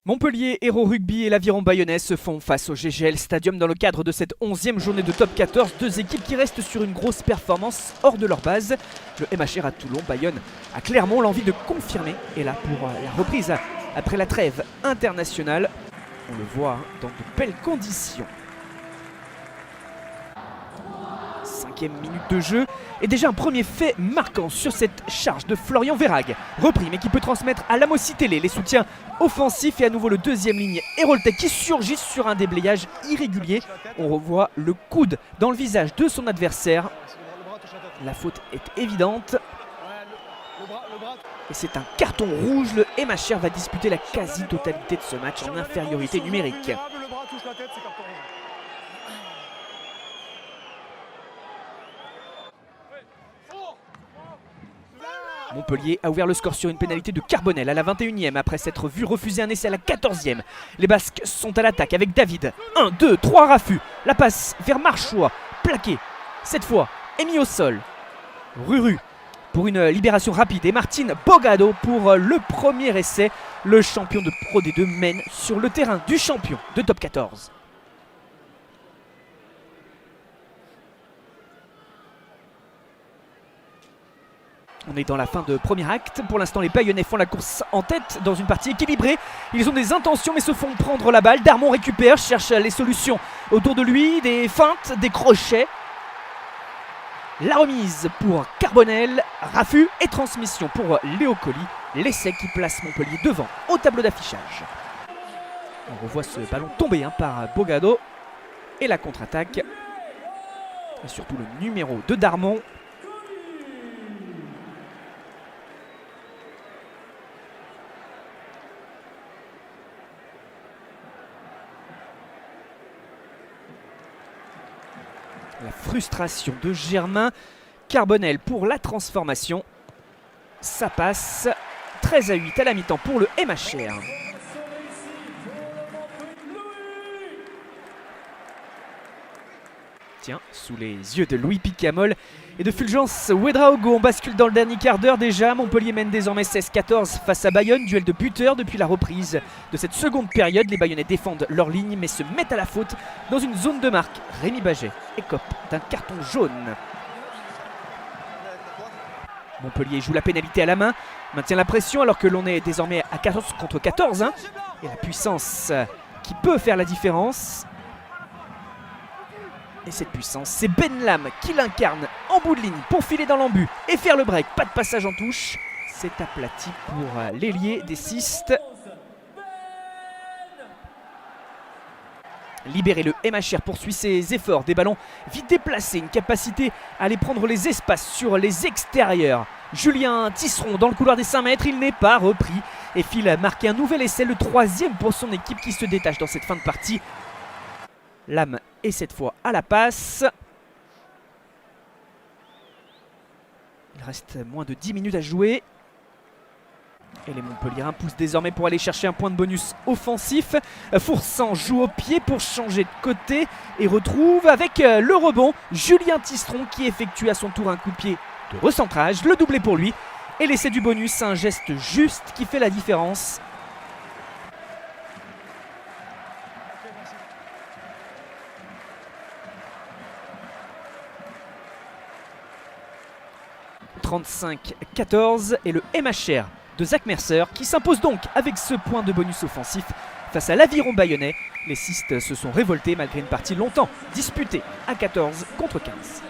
Montpellier, Hérault Rugby et l'Aviron Bayonnais se font face au GGL Stadium dans le cadre de cette 11e journée de top 14. Deux équipes qui restent sur une grosse performance hors de leur base. Le MHR à Toulon, Bayonne à Clermont, l'envie de confirmer est là pour la reprise après la trêve internationale. On le voit dans de belles conditions. 5e minute de jeu et déjà un premier fait marquant sur cette charge de Florian Verhaeghe. Repris mais qui peut transmettre à Lamos Télé les soutiens offensifs et à nouveau le deuxième ligne Héraultais qui surgit sur un déblayage irrégulier. On revoit le coude dans le visage de son adversaire. La faute est évidente. Et c'est un carton rouge. Le MHR va disputer la quasi-totalité de ce match en infériorité numérique. Montpellier a ouvert le score sur une pénalité de Carbonel à la 21e après s'être vu refuser un essai à la 14e. Les Basques sont à l'attaque avec David. 1, 2, 3 raffus. La passe vers Marchois, plaqué. Cette fois, est mis au sol. Ruru pour une libération rapide et Martine Bogado pour le premier essai. Le champion de Pro D2 mène sur le terrain du champion de top 14. On est dans la fin de premier acte. Pour l'instant, les Bayonnais font la course en tête dans une partie équilibrée. Ils ont des intentions mais se font prendre la balle. Darmon récupère, cherche les solutions autour de lui. Des feintes, des crochets. La remise pour Carbonel, raffut et transmission pour Léo Colli. L'essai qui place Montpellier devant au tableau d'affichage. On revoit ce ballon tomber par Bogado. Et la contre-attaque. Et surtout le numéro de Darmon. La frustration de Germain. Carbonel pour la transformation. Ça passe. 13-8 à la mi-temps pour le MHR. Tiens, sous les yeux de Louis Picamol et de Fulgence Ouedraogo, on bascule dans le dernier quart d'heure déjà. Montpellier mène désormais 16-14 face à Bayonne. Duel de buteurs depuis la reprise de cette seconde période. Les Bayonnais défendent leur ligne mais se mettent à la faute dans une zone de marque. Rémi Baget écope d'un carton jaune. Montpellier joue la pénalité à la main, maintient la pression alors que l'on est désormais à 14 contre 14. Et la puissance qui peut faire la différence. Et cette puissance, c'est Ben Lam qui l'incarne en bout de ligne pour filer dans l'embut et faire le break. Pas de passage en touche. C'est aplati pour l'ailier des Cistes. Libéré, le MHR poursuit ses efforts. Des ballons vite déplacés, une capacité à aller prendre les espaces sur les extérieurs. Julien Tisseron dans le couloir des 5 mètres, il n'est pas repris. Et file marquer un nouvel essai, le 3e pour son équipe qui se détache dans cette fin de partie. Lam est cette fois à la passe. Il reste moins de 10 minutes à jouer. Et les Montpelliérains poussent désormais pour aller chercher un point de bonus offensif. Foursan joue au pied pour changer de côté et retrouve avec le rebond Julien Tisseron qui effectue à son tour un coup de pied de recentrage. Le doublé pour lui et l'essai du bonus, un geste juste qui fait la différence. « 35-14 et le MHR de Zach Mercer qui s'impose donc avec ce point de bonus offensif face à l'Aviron Bayonnais. Les Cistes se sont révoltés malgré une partie longtemps disputée à 14 contre 15.